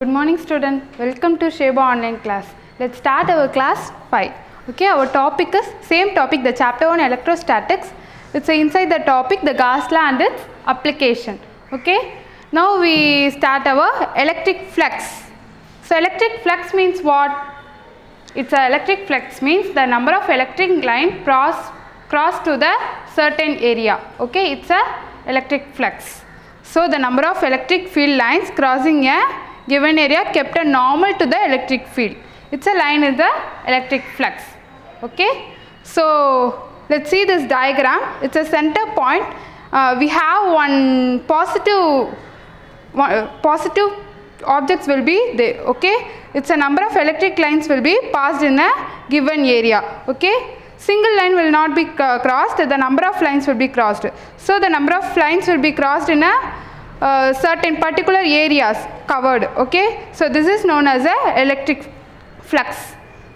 Good morning student, welcome to Sheba online class. Let's start our class 5. Okay, our topic is same topic, the chapter on electrostatics. It's inside the topic the Gauss law and its application. Okay, now we start our electric flux. So electric flux means what? It's a electric flux means the number of electric line cross to the certain area. Okay, it's a electric flux. So the number of electric field lines crossing a given area kept a normal to the electric field. It's a line in the electric flux. Okay, so let's see this diagram. It's a center point. We have one positive objects will be there. Okay, it's a number of electric lines will be passed in a given area. Okay, single line will not be crossed, the number of lines will be crossed. So the number of lines will be crossed in a certain particular areas covered. Okay, so this is known as a electric flux.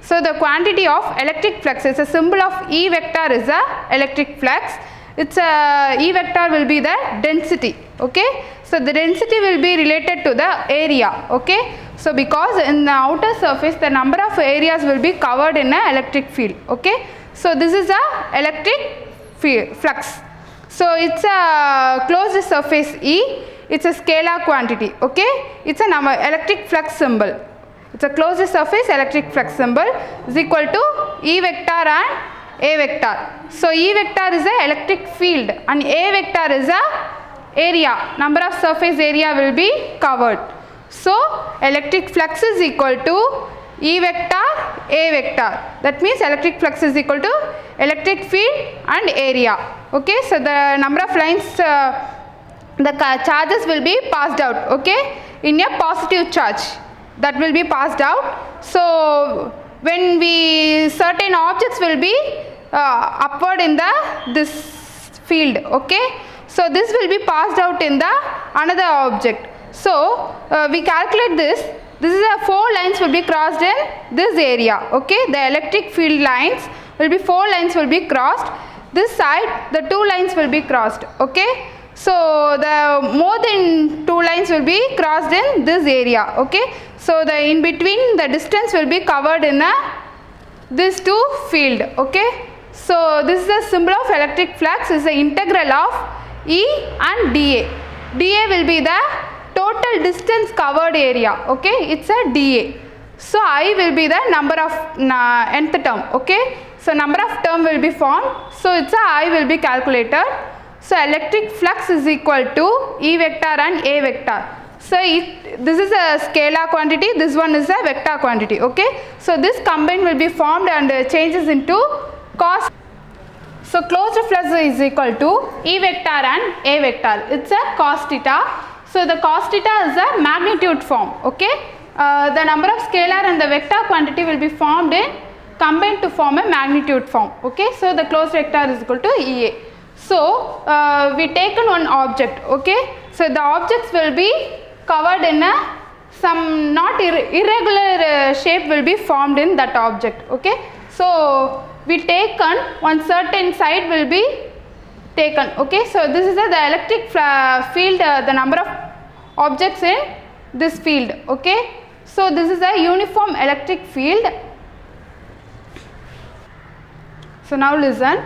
So the quantity of electric flux is a symbol of E vector is a electric flux. It's a E vector will be the density. Okay, so the density will be related to the area. Okay, so because in the outer surface the number of areas will be covered in a electric field. Okay, so this is a electric field flux. So it's a closed surface E. It's a scalar quantity. Okay, it's a number electric flux symbol. It's a closed surface electric flux symbol is equal to E vector and A vector. So E vector is a electric field and A vector is a area. Number of surface area will be covered. So electric flux is equal to E vector, A vector. That means electric flux is equal to electric field and area. Okay, so the number of lines, the charges will be passed out. Okay, in a positive charge that will be passed out. So when we certain objects will be upward in the this field. Okay, so this will be passed out in the another object. So we calculate this. This is a 4 lines will be crossed in this area. Okay, the electric field lines will be 4 lines will be crossed. This side the 2 lines will be crossed. Okay, so the more than 2 lines will be crossed in this area. Okay, so the in between the distance will be covered in this 2 field. Okay, so this is the symbol of electric flux is the integral of E and dA. dA will be the total distance covered area. Okay, it's a dA. So I will be the number of nth term. Okay, so number of term will be formed. So it's a I will be calculated. So electric flux is equal to E vector and A vector. So this is a scalar quantity, this one is a vector quantity. Okay, so this combined will be formed and changes into cos. So closed flux is equal to E vector and A vector. It's a cos theta. So the cos theta is a magnitude form. Okay, the number of scalar and the vector quantity will be formed in combined to form a magnitude form. Okay, so the closed vector is equal to EA. So we taken one object. Okay, so the objects will be covered in a some not irregular shape will be formed in that object. Okay, so we taken one certain side will be taken. Okay, so this is the electric field, the number of objects in this field. Okay, so this is a uniform electric field. So now listen.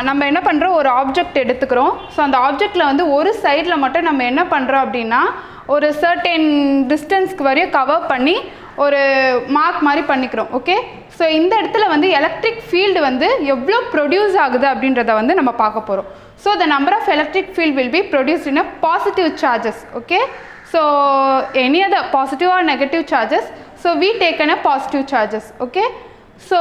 நம்ம என்ன பண்ணுறோம், ஒரு object எடுத்துக்கிறோம். So அந்த ஆப்ஜெக்டில் வந்து ஒரு சைடில் மட்டும் நம்ம என்ன பண்ணுறோம் அப்படின்னா ஒரு சர்டன் டிஸ்டன்ஸ்க்கு வரையும் கவர் பண்ணி ஒரு மார்க் மாதிரி பண்ணிக்கிறோம். ஓகே, ஸோ இந்த இடத்துல வந்து எலக்ட்ரிக் ஃபீல்டு வந்து எவ்வளோ ப்ரொடியூஸ் ஆகுது அப்படின்றத வந்து நம்ம பார்க்க போகிறோம். So the number of electric field will be produced in a positive charges. Okay, so any other positive or negative charges. So we taken a positive charges. Okay, so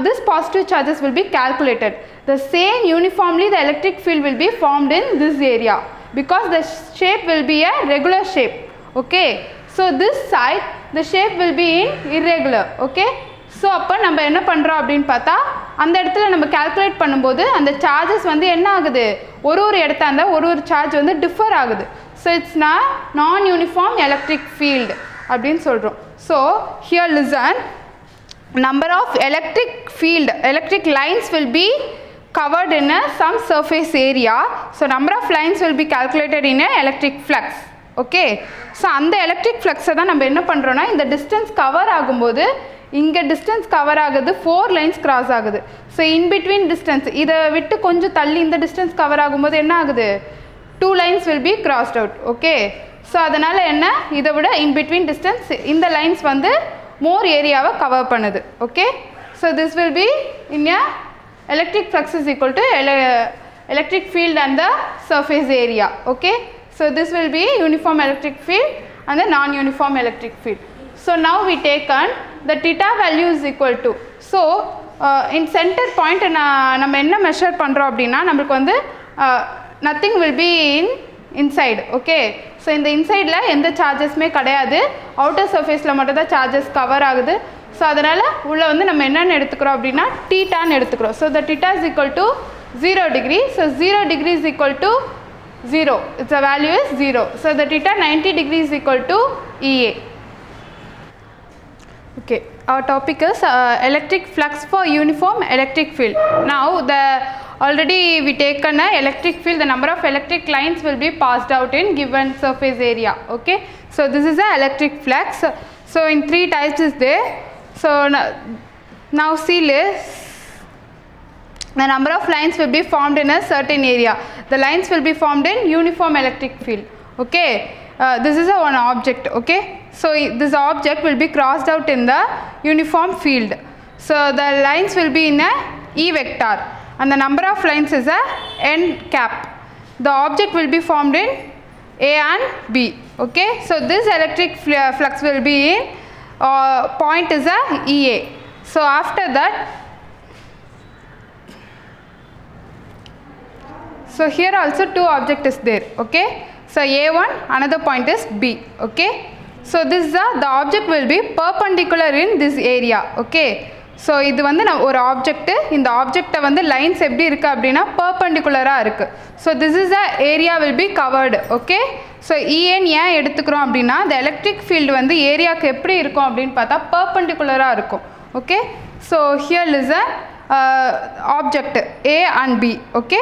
this positive charges will be calculated. The same uniformly the electric field will be formed in this area because the shape will be a regular shape. Okay, so this side the shape will be in irregular. Okay, so அப்போ நம்ம என்ன பண்ணுறோம் அப்படின்னு பார்த்தா அந்த இடத்துல நம்ம calculate பண்ணும்போது அந்த சார்ஜஸ் வந்து என்ன ஆகுது, ஒரு இடத்த அந்த ஒரு சார்ஜ் வந்து டிஃபர் ஆகுது. ஸோ இட்ஸ் நான் யூனிஃபார்ம் எலக்ட்ரிக் ஃபீல்டு அப்படின்னு சொல்கிறோம். So here listen, number of electric lines will be covered in some surface area. So number of lines will be calculated in a electric flux. Okay. So அந்த electric ஃப்ளக்ஸை தான் நம்ம என்ன பண்ணுறோன்னா இந்த distance cover ஆகும்போது இங்கே டிஸ்டன்ஸ் கவர் ஆகுது 4 லைன்ஸ் கிராஸ் ஆகுது. ஸோ இன் பிட்வீன் டிஸ்டன்ஸ் இதை விட்டு கொஞ்சம் தள்ளி இந்த டிஸ்டன்ஸ் கவர் ஆகும்போது என்ன ஆகுது 2 lines will be crossed out. Okay. So அதனால் என்ன இதை விட இன் பிட்வீன் டிஸ்டன்ஸ் இந்த லைன்ஸ் வந்து மோர் ஏரியாவை கவர் பண்ணுது. Okay. So this will be in a electric flux is equal to electric field and the surface area. Okay. So this will be uniform electric field and the non-uniform electric field. So now we take on the theta value is equal to. So in center point நம்ம என்ன measure பண்ணுறோம் அப்படின்னா நம்மளுக்கு வந்து nothing will be inside. Okay. So இந்த இன்சைடில் எந்த சார்ஜஸ்மே கிடையாது, outer சர்ஃபேஸில் மட்டும் தான் சார்ஜஸ் கவர் ஆகுது. ஸோ அதனால் உள்ளே வந்து நம்ம என்னென்னு எடுத்துக்கிறோம் அப்படின்னா டீட்டான்னு எடுத்துக்கிறோம். So the theta is equal to 0 degree. So 0 degree is equal to 0. Its value is 0. So the theta 90 degree is equal to EA. Okay. Our topic is electric flux for uniform electric field. Now already we taken a electric field. The number of electric lines will be passed out in given surface area. Okay. So this is a electric flux. So in 3 types is there. So now see this. The number of lines will be formed in a certain area. The lines will be formed in uniform electric field. Okay. This is one object. Okay. So this object will be crossed out in the uniform field. So the lines will be in a E vector and the number of lines is a n cap. The object will be formed in A and B. Okay. So this electric flux will be in point is a EA. So after that, so here also 2 object is there. Okay. So A1, another point is B. Okay. So this is the object will be perpendicular in this area. Okay. So இது வந்து ஒரு object, இந்த ஆப்ஜெக்டை வந்து lines எப்படி இருக்குது அப்படின்னா பர்பண்டிகுலராக இருக்குது. So this is a area will be covered. Okay. So EN ஏன் எடுத்துக்கிறோம் அப்படின்னா இந்த எலக்ட்ரிக் ஃபீல்டு வந்து ஏரியாவுக்கு எப்படி இருக்கும் அப்படின்னு பார்த்தா பர்பண்டிகுலராக இருக்கும். Okay. So here is a object A and B. Okay.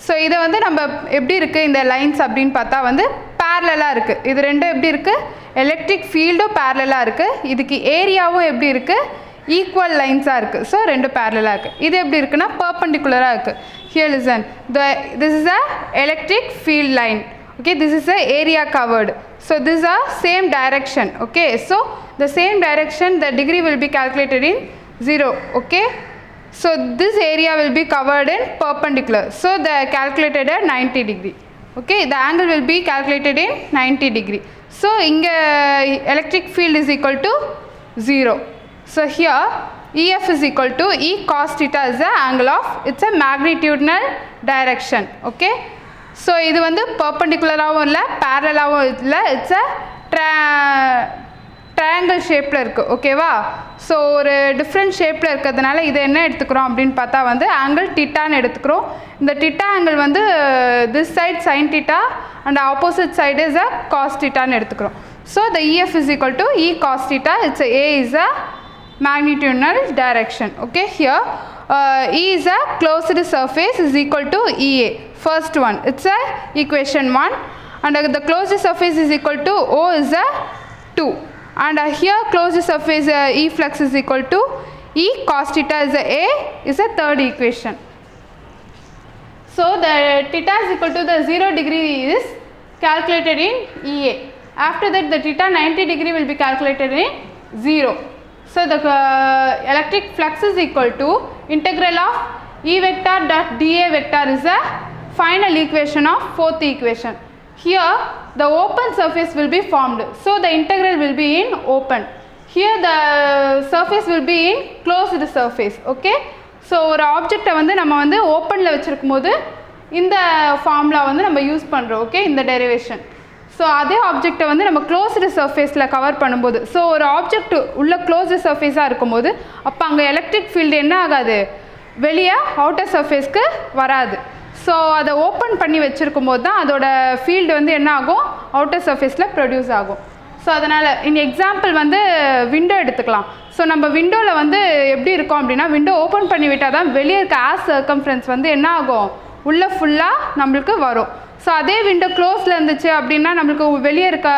So இதை வந்து நம்ம எப்படி இருக்குது இந்த லைன்ஸ் அப்படின்னு பார்த்தா வந்து பேரலாக இருக்குது. இது ரெண்டும் எப்படி இருக்குது எலக்ட்ரிக் ஃபீல்டும் பேரலாக இருக்குது, இதுக்கு ஏரியாவும் எப்படி இருக்குது ஈக்குவல் லைன்ஸாக இருக்குது. ஸோ ரெண்டு பேரலாக இருக்குது. இது எப்படி இருக்குன்னா பர்பண்டிகுலராக இருக்குது. Here listen, this is a electric field line. Okay, this is the area covered. So this is a same direction. Okay, so the same direction the degree will be calculated in 0. Okay, so this area will be covered in perpendicular. So the calculated at 90 degree. Okay, the angle will be calculated in 90 degree. So inga electric field is equal to 0. So here EF is equal to E cos theta is the angle of, it's a magnitudinal direction. Okay. So இது வந்து பர்பண்டிகுலராகவும் இல்லை பேரலாகவும் இல்லை, it's a triangle ஷேப்பில் இருக்குது. ஓகேவா. So ஒரு different ஷேப்பில் இருக்கிறதுனால இதை என்ன எடுத்துக்கிறோம் அப்படின்னு பார்த்தா வந்து ஆங்கிள் டிட்டான்னு எடுத்துக்கிறோம். இந்த டிட்டா ஆங்கிள் வந்து this side sine theta and opposite side is a cos டிட்டான்னு எடுத்துக்கிறோம். So the EF is equal to E cos theta. It's a is a magnitudinal direction. Okay, here E is a closed surface is equal to EA. First one, it's a equation 1, and the closed surface is equal to O is a 2, and here closed surface E flux is equal to E cos theta is a is a third equation. So the theta is equal to the 0 degree is calculated in EA. After that the theta 90 degree will be calculated in 0. So the electric flux is equal to integral of E vector dot dA vector is a final equation of fourth equation. Here the open surface will be formed. So the integral will be in open. Here the surface will be in closed surface. Okay. So ஒரு ஆப்ஜெக்டை வந்து நம்ம வந்து ஓப்பனில் வச்சுருக்கும் போது இந்த formula வந்து நம்ம யூஸ் பண்ணுறோம். ஓகே, இந்த டெரிவேஷன். ஸோ அதே ஆப்ஜெக்டை வந்து நம்ம க்ளோஸ்டு சர்ஃபேஸில் கவர் பண்ணும்போது, ஸோ ஒரு ஆப்ஜெக்ட் உள்ள க்ளோஸ்டு சர்ஃபேஸாக இருக்கும்போது அப்போ அங்கே எலக்ட்ரிக் ஃபீல்டு என்ன ஆகாது, வெளியே அவுட்டர் சர்ஃபேஸ்க்கு வராது. ஸோ அதை ஓப்பன் பண்ணி வச்சுருக்கும் போது தான் அதோட ஃபீல்டு வந்து என்ன ஆகும், அவுட்டர் சர்ஃபேஸில் ப்ரொடியூஸ் ஆகும். ஸோ அதனால் இந்த எக்ஸாம்பிள் வந்து விண்டோ எடுத்துக்கலாம். ஸோ நம்ம விண்டோவில் வந்து எப்படி இருக்கும் அப்படின்னா விண்டோ ஓப்பன் பண்ணி விட்டால் தான் வெளியே இருக்க ஆஸ் சர்க்கம்ஃபரன்ஸ் வந்து என்ன ஆகும், உள்ளே ஃபுல்லாக நம்மளுக்கு வரும். ஸோ அதே விண்டோ க்ளோஸில் இருந்துச்சு அப்படின்னா நம்மளுக்கு வெளியே இருக்க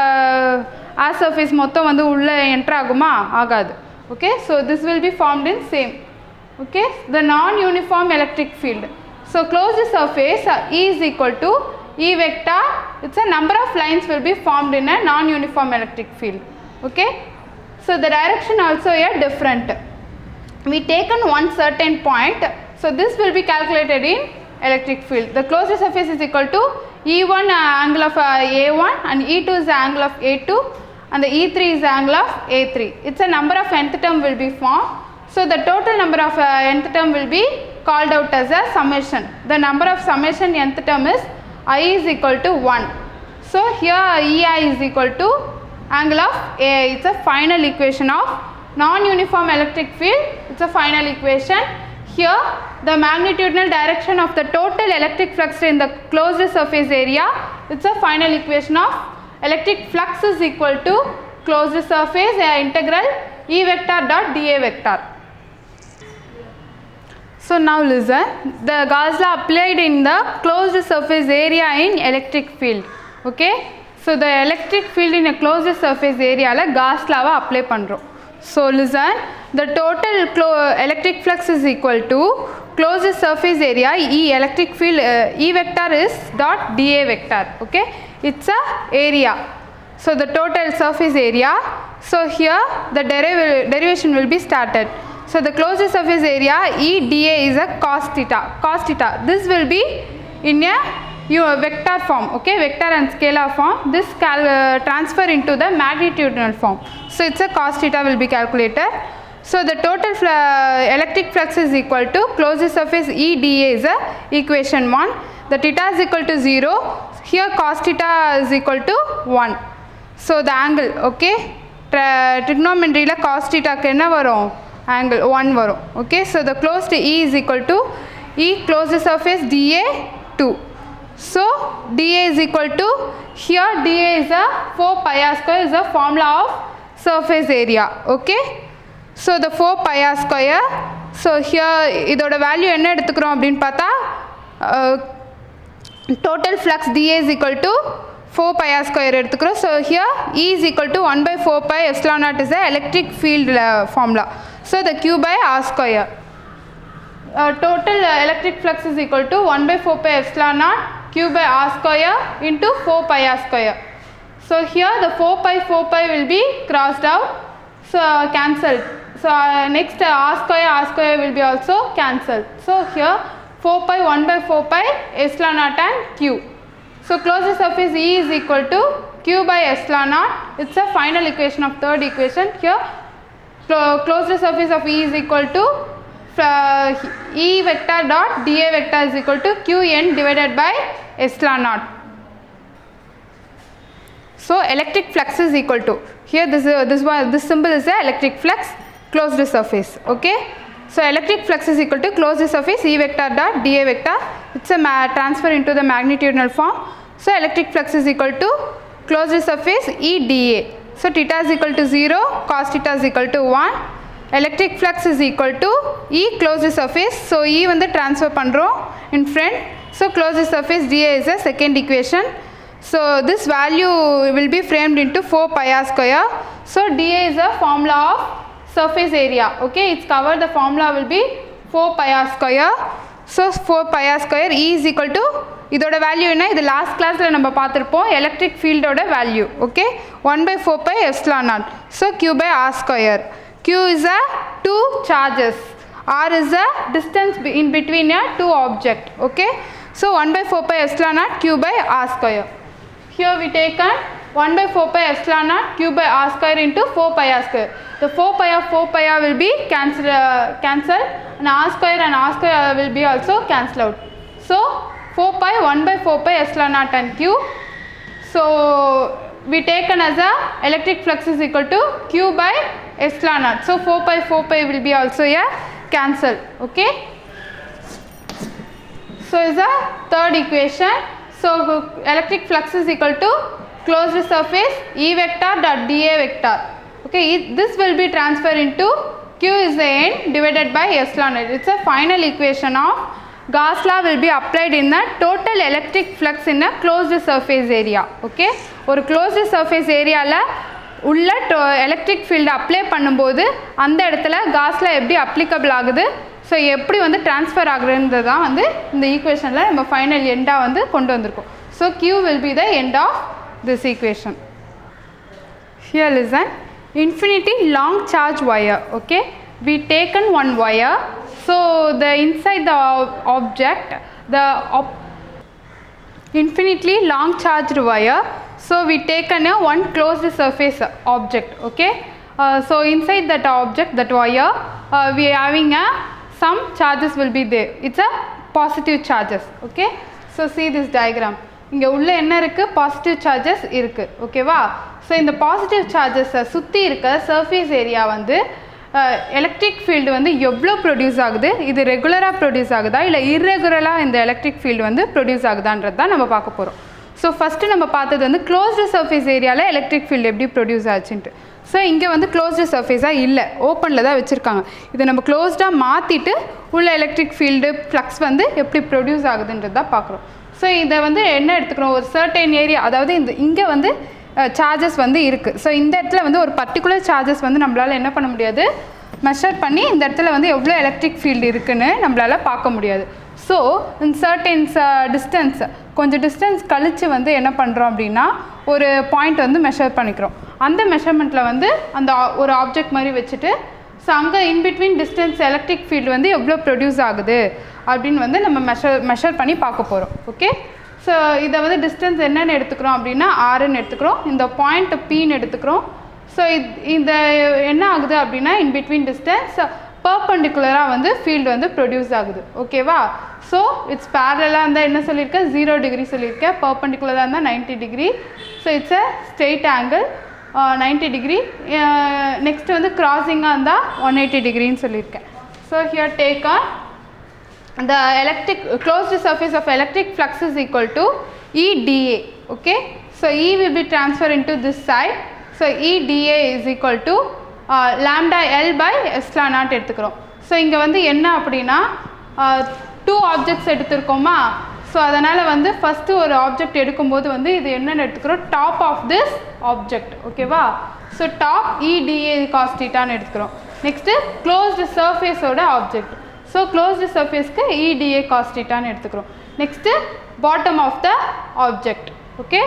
ஏர் சர்ஃபேஸ் மொத்தம் வந்து உள்ளே என்ட்ரு ஆகுமா? ஆகாது. Okay, so this will be formed in same. Okay, the non-uniform electric field. So closed surface E is equal to E vector. It's a number of lines will be formed in a non-uniform electric field. Okay, so the direction also here different. We taken one certain point, so this will be calculated in electric field. The closed surface is equal to E1 angle of A1 and E2 is the angle of A2 and the E3 is the angle of A3. It's a number of nth term will be formed. So the total number of nth term will be called out as a summation. The number of summation nth term is I is equal to 1. So here EI is equal to angle of AI. It's a final equation of non-uniform electric field. It's a final equation. Here the magnitudinal direction of the total electric flux in the closed surface area. It's a final equation of electric flux is equal to closed surface integral E vector dot dA vector. So now listen, the Gauss law applied in the closed surface area in electric field. Okay, so the electric field in a closed surface area la Gauss law apply pandrom. So listen, the total electric flux is equal to closed surface area E electric field E vector is dot dA vector. Okay, it's a area. So the total surface area. So here the derivation will be started. So the closed surface area E dA is a cos theta. Cos theta. This will be in a vector form. Okay, vector and scalar form. This transfer into the magnitudinal form. So it's a cos theta will be calculated. So the total electric flux is equal to closed surface E dA is a equation 1. The theta is equal to 0. Here cos theta is equal to 1. So the angle, okay, trigonometry la cos theta ku enna varum? Angle 1 varum. Okay, so the closed E is equal to E closed surface dA 2. So dA is equal to, here dA is a 4 pi r square is a formula of surface area. Okay, so the 4 pi r square. So here idoda value enna eduthukurom appdin paatha total flux dA is equal to 4 pi r square எடுத்துக்கிறோம். So here E is equal to 1 by 4 pi epsilon naught is the electric field formula. So the Q by R square. Total electric flux is equal to 1 by 4 pi epsilon naught Q by R square into 4 pi R square. So here the 4 pi will be crossed out. So cancelled. So next R square will be also cancelled. So here 4 pi 1 by 4 pi epsilon naught and Q. So closed surface E is equal to Q by epsilon naught. It's a final equation of third equation. Here closed surface of E is equal to E vector dot dA vector is equal to Qn divided by epsilon naught. So electric flux is equal to, here this symbol is the electric flux closed surface. Okay, so electric flux is equal to closed surface E vector dot dA vector. It's a transfer into the magnitudinal form. So electric flux is equal to closed surface E dA. So theta is equal to 0, cos theta is equal to 1. Electric flux is equal to E closed surface. So E வந்து transfer பண்றோம் in front. So closed surface dA is a second equation. So this value will be framed into 4 pi r square. So dA is a formula of surface area. Okay, it's covered. The formula will be 4 pi r square. So 4 pi r square E is equal to, இதோட value என்ன, இது last கிளாஸ்ல நம்ம பார்த்திருப்போம், electric ஃபீல்டோட value. Okay, 1 by 4 pi epsilon naught. So Q by R square. Q is a 2 charges. R is the distance in between a 2 object. Okay, so 1 by 4 pi epsilon naught Q by R square. Here we take 1 by 4 pi epsilon naught Q by R square into 4 pi R square. The 4 pi R will be cancelled and R square will be also cancelled out. So 4 pi 1 by 4 pi epsilon naught and Q. So we taken as a electric flux is equal to Q by epsilon naught. So 4 pi will be also a cancelled. Okay, so is a third equation. So electric flux is equal to closed surface E vector dot dA vector. Okay, this will be transferred into Q is the end divided by epsilon naught. It's a final equation of Gauss law will be applied in the total electric flux in a closed surface area. Okay, ஒரு closed surface area ல உள்ள electric field apply பண்ணும்போது அந்த இடத்துல cos லா எப்படி applicable ஆகுது, so எப்படி வந்து ட்ரான்ஸ்ஃபர் ஆகுதுன்றது தான் வந்து இந்த ஈக்குவேஷனில் நம்ம ஃபைனல் எண்டாக வந்து கொண்டு வந்திருக்கோம். So Q will be the end of this equation. Here listen, infinity long charge wire. Okay, we taken one wire, so the inside the object the infinitely long charged wire, so we taken a one closed surface object. Okay, so inside that object, that wire, we are having a some charges will be there. It's a positive charges. Okay, so see this diagram. இங்க உள்ள என்ன இருக்கு, positive charges இருக்கு. ஓகேவா? So இந்த positive சார்ஜஸை சுற்றி இருக்க surface area வந்து எலக்ட்ரிக் ஃபீல்டு வந்து எவ்வளோ ப்ரொடியூஸ் ஆகுது, இது ரெகுலராக ப்ரொடியூஸ் ஆகுதா இல்லை இர்ரெகுலராக இந்த எலக்ட்ரிக் ஃபீல்டு வந்து ப்ரொடியூஸ் ஆகுதான்றது தான் நம்ம பார்க்க போகிறோம். ஸோ ஃபஸ்ட்டு நம்ம பார்த்தது வந்து க்ளோஸ்டு சர்ஃபேஸ் ஏரியாவில் எலக்ட்ரிக் ஃபீல்டு எப்படி ப்ரொடியூஸ் ஆச்சுன்ட்டு. ஸோ இங்கே வந்து க்ளோஸ்டு சர்ஃபேஸாக இல்லை, ஓப்பனில் தான் வச்சுருக்காங்க. இதை நம்ம க்ளோஸ்டாக மாற்றிட்டு உள்ள எலக்ட்ரிக் ஃபீல்டு ஃப்ளக்ஸ் வந்து எப்படி ப்ரொடியூஸ் ஆகுதுன்றது தான் பார்க்குறோம். ஸோ இதை வந்து என்ன எடுத்துக்கிறோம், ஒரு சர்டைன் ஏரியா, அதாவது இந்த இங்கே வந்து சார்ஜஸ் வந்து இருக்குது. ஸோ இந்த இடத்துல வந்து ஒரு பர்டிகுலர் சார்ஜஸ் வந்து நம்மளால் என்ன பண்ண முடியாது, மெஷர் பண்ணி இந்த இடத்துல வந்து எவ்வளோ எலக்ட்ரிக் ஃபீல்டு இருக்குதுன்னு நம்மளால் பார்க்க முடியாது. ஸோ இந்த சர்டைன்ஸ் டிஸ்டன்ஸ், கொஞ்சம் டிஸ்டன்ஸ் கழித்து வந்து என்ன பண்ணுறோம் அப்படின்னா ஒரு பாயிண்ட் வந்து மெஷர் பண்ணிக்கிறோம். அந்த மெஷர்மெண்ட்டில் வந்து அந்த ஒரு ஆப்ஜெக்ட் மாதிரி வச்சுட்டு ஸோ அங்கே இன்பிட்வீன் டிஸ்டன்ஸ் எலக்ட்ரிக் ஃபீல்டு வந்து எவ்வளோ ப்ரொடியூஸ் ஆகுது அப்படின்னு வந்து நம்ம மெஷர் பண்ணி பார்க்க போகிறோம். ஓகே, ஸோ இதை வந்து டிஸ்டன்ஸ் என்னென்னு எடுத்துக்கிறோம் அப்படின்னா ஆர்ன்னு எடுத்துக்கிறோம், இந்த பாயிண்ட் பின்னு எடுத்துக்கிறோம். ஸோ இந்த என்ன ஆகுது அப்படின்னா இன்பிட்வீன் டிஸ்டன்ஸ் பர்பண்டிகுலராக வந்து ஃபீல்டு வந்து ப்ரொடியூஸ் ஆகுது. ஓகேவா? ஸோ இட்ஸ் பேரலாக இருந்தால் என்ன சொல்லியிருக்கேன், 0 டிகிரி சொல்லியிருக்கேன், பர்பண்டிகுலராக இருந்தால் 90 degree. So it's a straight angle 90 degree. Next வந்து கிராசிங்காக இருந்தால் 180 டிகிரின்னு சொல்லியிருக்கேன். So here take on the electric closed surface of electric flux is equal to EdA. Okay, so E will be transferred into this side. So EdA is equal to lambda L by epsilon naught எடுத்துக்கிறோம். So இங்கே வந்து என்ன அப்படின்னா 2 objects எடுத்துருக்கோமா, so அதனால் வந்து first ஒரு object எடுக்கும்போது வந்து இது என்னென்னு எடுத்துக்கிறோம், டாப் ஆஃப் திஸ் ஆப்ஜெக்ட். ஓகேவா? ஸோ டாப் EdA cos thetaன்னு எடுத்துக்கிறோம். நெக்ஸ்ட்டு க்ளோஸ்டு சர்ஃபேஸோட ஆப்ஜெக்ட், ஸோ க்ளோஸ்டு சர்ஃபேஸ்க்கு EdA cos thetaன்னு எடுத்துக்கிறோம். Next bottom of the object. Okay,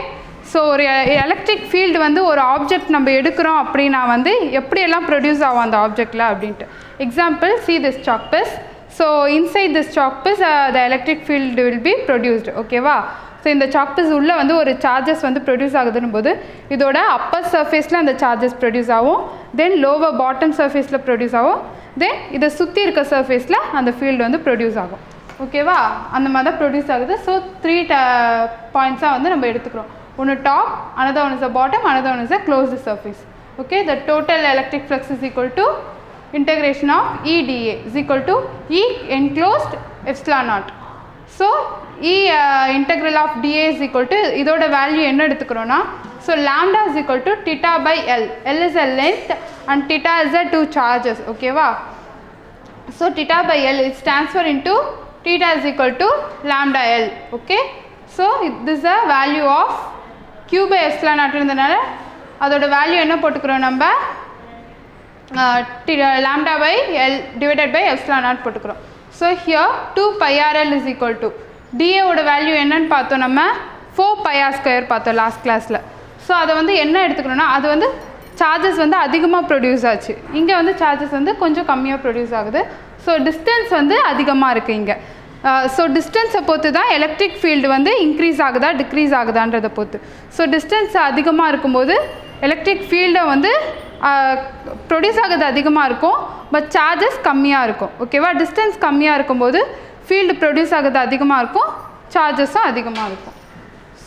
so ஒரு எலக்ட்ரிக் ஃபீல்டு வந்து ஒரு ஆப்ஜெக்ட் நம்ம எடுக்கிறோம் அப்படின்னா வந்து எப்படியெல்லாம் ப்ரொடியூஸ் ஆகும் அந்த ஆப்ஜெக்டில் அப்படின்ட்டு. Example, see this chalk piece. So inside this chalk piece the electric field will be produced. ஓகேவா? ஸோ இந்த chalk piece உள்ளே வந்து ஒரு சார்ஜஸ் வந்து ப்ரொடியூஸ் ஆகுதுன்னு போது இதோட அப்பர் சர்ஃபேஸில் அந்த சார்ஜஸ் ப்ரொடியூஸ் ஆகும், தென் லோவர் பாட்டம் சர்ஃபேஸில் ப்ரொடியூஸ் ஆகும், தென் இதை சுற்றி இருக்க சர்ஃபேஸில் அந்த ஃபீல்டு வந்து ப்ரொடியூஸ் ஆகும். ஓகேவா? அந்த மாதிரி தான் ப்ரொடியூஸ் ஆகுது. ஸோ 3 பாயிண்ட்ஸாக வந்து நம்ம எடுத்துக்கிறோம். ஒன்று top, another one is the bottom, another one is the closed surface. Okay, the total electric flux is equal to integration of EdA is equal to E enclosed epsilon naught. So E integral of dA is equal to, இதோட value என்ன எடுத்துக்கிறோன்னா, so lambda is equal to theta by L. L is a length and theta is a 2 charges. ஓகேவா? So theta by L is transferred into theta is equal to lambda L. Okay, so this is the value of Q by epsilon naught இருந்தனால அதோட value என்ன போட்டுக்கிறோம் நம்ம, lambda by L divided by epsilon naught போட்டுக்கிறோம். So here 2 pi RL is equal to dA ஓட value என்னன்னு பார்த்தோம், நம்ம 4 pi r square பார்த்தோம் லாஸ்ட் கிளாஸில். ஸோ அதை வந்து என்ன எடுத்துக்கணும்னா அது வந்து சார்ஜஸ் வந்து அதிகமாக ப்ரொடியூஸ் ஆச்சு, இங்கே வந்து சார்ஜஸ் வந்து கொஞ்சம் கம்மியாக ப்ரொடியூஸ் ஆகுது. ஸோ டிஸ்டன்ஸ் வந்து அதிகமாக இருக்குது இங்கே. ஸோ டிஸ்டன்ஸை பொறுத்து தான் எலக்ட்ரிக் ஃபீல்டு வந்து இன்க்ரீஸ் ஆகுதா டிக்ரீஸ் ஆகுதான்றதை பொறுத்து. ஸோ டிஸ்டன்ஸ் அதிகமாக இருக்கும்போது எலக்ட்ரிக் ஃபீல்டை வந்து ப்ரொடியூஸ் ஆகுது அதிகமாக இருக்கும், பட் சார்ஜஸ் கம்மியாக இருக்கும். ஓகேவா? டிஸ்டன்ஸ் கம்மியாக இருக்கும்போது ஃபீல்டு ப்ரொடியூஸ் ஆகுது அதிகமாக இருக்கும், சார்ஜஸும் அதிகமாக இருக்கும்.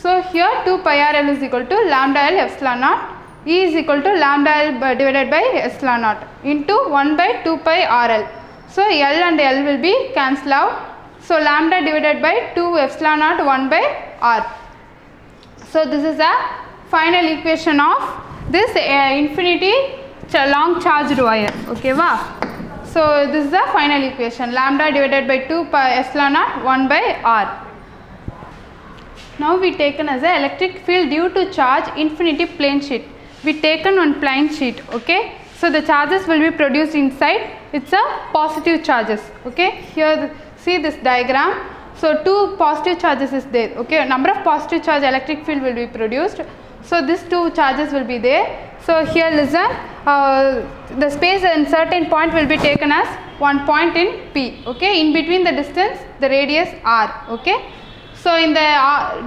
So here 2 pi RL is equal to lambda L epsilon naught, E is equal to lambda L divided by epsilon naught into 1 by 2 pi RL. So L and L will be cancel out. So lambda divided by 2 epsilon naught 1 by R. So this is the final equation of this infinity long charged wire. Okay va? So this is the final equation, lambda divided by 2 pi epsilon naught 1 by r. Now we taken as a electric field due to charge infinity plane sheet. We taken one plane sheet, okay. So the charges will be produced inside. It's a positive charges, okay. Here see this diagram. So 2 positive charges is there, okay. Number of positive charge electric field will be produced. So these 2 charges will be there. So here listen, the space in certain point will be taken as one point in P, okay. In between the distance, the radius R, okay. So in the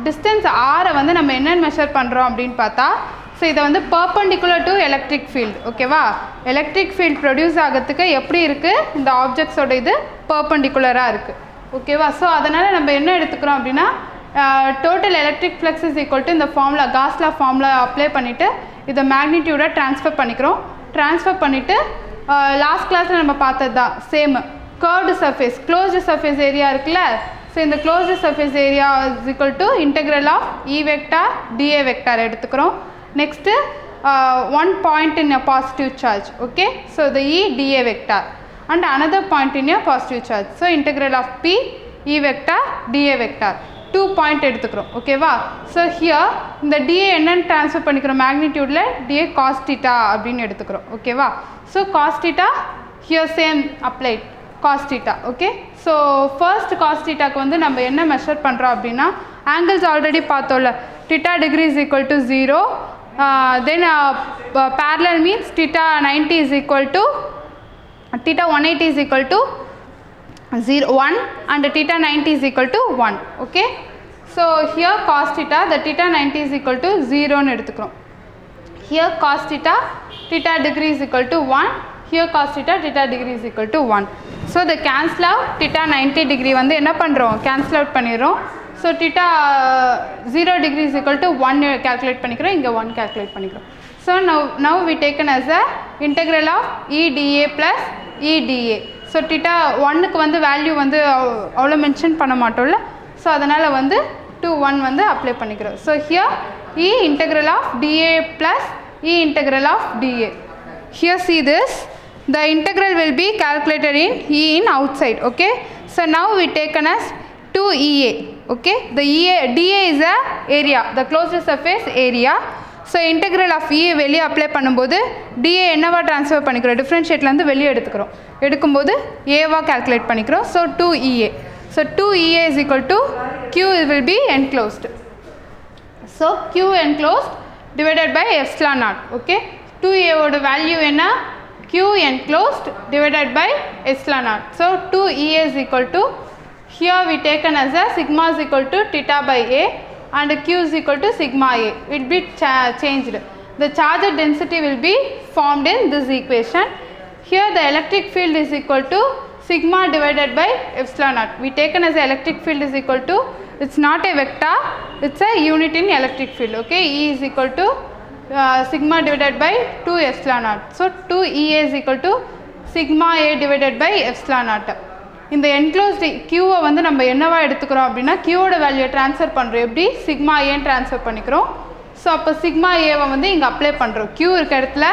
distance R வந்து நம்ம என்ன measure பண்றோம் அப்படினு பார்த்தா, so இது வந்து perpendicular to electric field, ஓகேவா. electric field produce ஆகிறதுக்கு எப்படி இருக்கு, இந்த ஆப்ஜெக்ட்ஸ் ஓட இது perpendicular-ஆ இருக்கு, ஓகேவா. so அதனால நம்ம என்ன எடுத்துக்கிறோம் அப்படினா, total electric flux is equal to இந்த ஃபார்முலா, காஸ் லா ஃபார்முலா அப்ளை பண்ணிட்டு இத மேக்னிட்யூட ட்ரான்ஸ்ஃபர் பண்ணிக்கிறோம். ட்ரான்ஸ்ஃபர் பண்ணிட்டு லாஸ்ட் கிளாஸ்ல நம்ம பார்த்தது தான் same, curved surface, closed surface area இருக்குல்ல. So இந்த closed surface area is equal to integral of E vector dA vector எடுத்துக்கிறோம். Next one point in a positive charge, okay. So the E dA vector and another point in a positive charge. So integral of P E vector dA vector, 2 point எடுத்துக்கிறோம், ஓகேவா. So here இந்த dA என்னன்னு transfer பண்ணிக்கிறோம், மேக்னிட்யூட்ல dA cos theta அப்படின்னு எடுத்துக்கிறோம், ஓகேவா. So cos theta here same applied cos theta, okay. So first cos theta க்கு வந்து நம்ம என்ன மெஷர் பண்றோம் அப்படினா, angles already பார்த்தோம்ல, theta degree is equal to 0, then parallel means theta 90 is equal to theta 180 is equal to 1 and theta 90 is equal to 1, okay. So here cos theta, the theta 90 is equal to 0 னு எடுத்துக்கிறோம். Here cos theta, theta degree is equal to 1, here cos theta, theta degree is equal to 1. So the cancel out theta 90 degree வந்து என்ன பண்றோம், cancel out பண்ணிரோம். So theta 0 degree is equal to 1 calculate பண்ணிக்கிறோம், இங்க 1 calculate பண்ணிக்கிறோம். So now we taken as a integral of E dA plus E dA. So theta 1 க்கு வந்து value வந்து அவ்வளோ மென்ஷன் பண்ண மாட்டோம்ல, ஸோ அதனால் வந்து 2 1 வந்து அப்ளை பண்ணிக்கிறோம். So here E integral of dA plus E integral of dA. Here see this, the integral will be calculated in E in outside, okay. So now we taken as 2EA, okay. The dA is a area, the closed surface area. So integral of E வெளியே apply பண்ணும்போது dA என்னவா transfer பண்ணிக்கிறோம், டிஃப்ரென்ஷியேட்லேருந்து வெளியே எடுத்துக்கிறோம், எடுக்கும்போது ஏவா calculate பண்ணிக்கிறோம். So 2EA. So 2EA is equal to Q will be enclosed. So Q enclosed divided by epsilon naught, okay. 2A ஓட value என்ன, Q enclosed divided by epsilon naught. So 2EA is equal to, here we taken as a sigma is equal to theta by A and Q is equal to sigma A. It will be changed. The charge density will be formed in this equation. Here the electric field is equal to sigma divided by epsilon naught. We taken as a electric field is equal to, it's not a vector, it's a unit in electric field, okay. E is equal to sigma divided by 2 epsilon naught. So 2EA is equal to sigma A divided by epsilon naught. இந்த enclosed Q வந்து நம்ம என்னவா எடுத்துக்கிறோம் அப்படின்னா, Q ஓட value transfer பண்ணுறோம், எப்படி sigma ஏன்னு ட்ரான்ஸ்ஃபர் பண்ணிக்கிறோம். ஸோ அப்போ சிக்மா ஏவை வந்து இங்கே அப்ளை பண்ணுறோம், Q இருக்க இடத்துல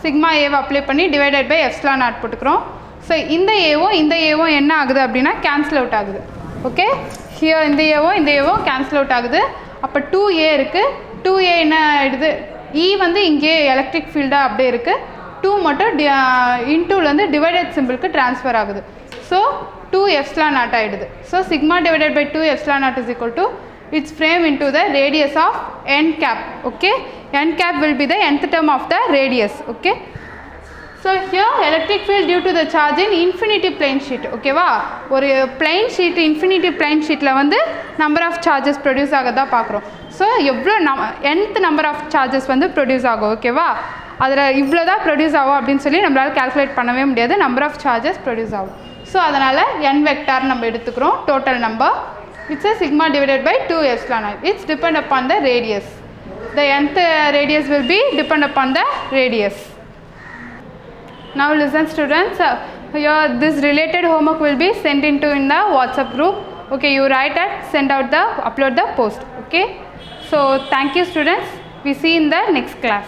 சிக்மா ஏவை அப்ளை பண்ணி டிவைடட் பை எப்சிலான் நாட் போட்டுக்கிறோம். ஸோ இந்த ஏவும் என்ன ஆகுது அப்படின்னா கேன்சல் அவுட் ஆகுது, ஓகே. ஹியர் இந்த ஏவும் கேன்சல் அவுட் ஆகுது. அப்போ 2A இருக்குது, 2A என்ன ஆகிடுது, E வந்து இங்கே எலக்ட்ரிக் ஃபீல்டாக அப்படியே இருக்குது, 2 மட்டும் இன்டூலேருந்து டிவைடட் சிம்பிளுக்கு ட்ரான்ஸ்ஃபர் ஆகுது. ஸோ 2 epsilon naught ஆகிடுது. So sigma divided by 2 epsilon naught is equal to, it's frame into the radius of n cap, okay. N cap will be the nth term of the radius, okay. So here electric field due to the charge in infinity plane sheet, okay வா. ஒரு plane sheet, infinity plane sheetல வந்து number of charges produce ஆகதா பார்க்குறோம். So எவ்வளோ nth number of charges வந்து produce ஆகும், ஓகேவா. அதில் இவ்வளோ தான் ப்ரொடியூஸ் ஆகும் அப்படின்னு சொல்லி நம்மளால் கால்குலேட் பண்ணவே முடியாது, நம்பர் ஆஃப் சார்ஜஸ் ப்ரொடியூஸ் ஆகும். ஸோ அதனால் n வெக்டார் நம்ம எடுத்துக்கிறோம், total number. It's a sigma divided by 2 epsilon naught. It's depend upon the radius. The nth radius will be depend upon the radius. Now listen students, this related homework will be sent into in the WhatsApp group. Okay, you write it, send out the, upload the post. Okay. So thank you students. We see in the next class.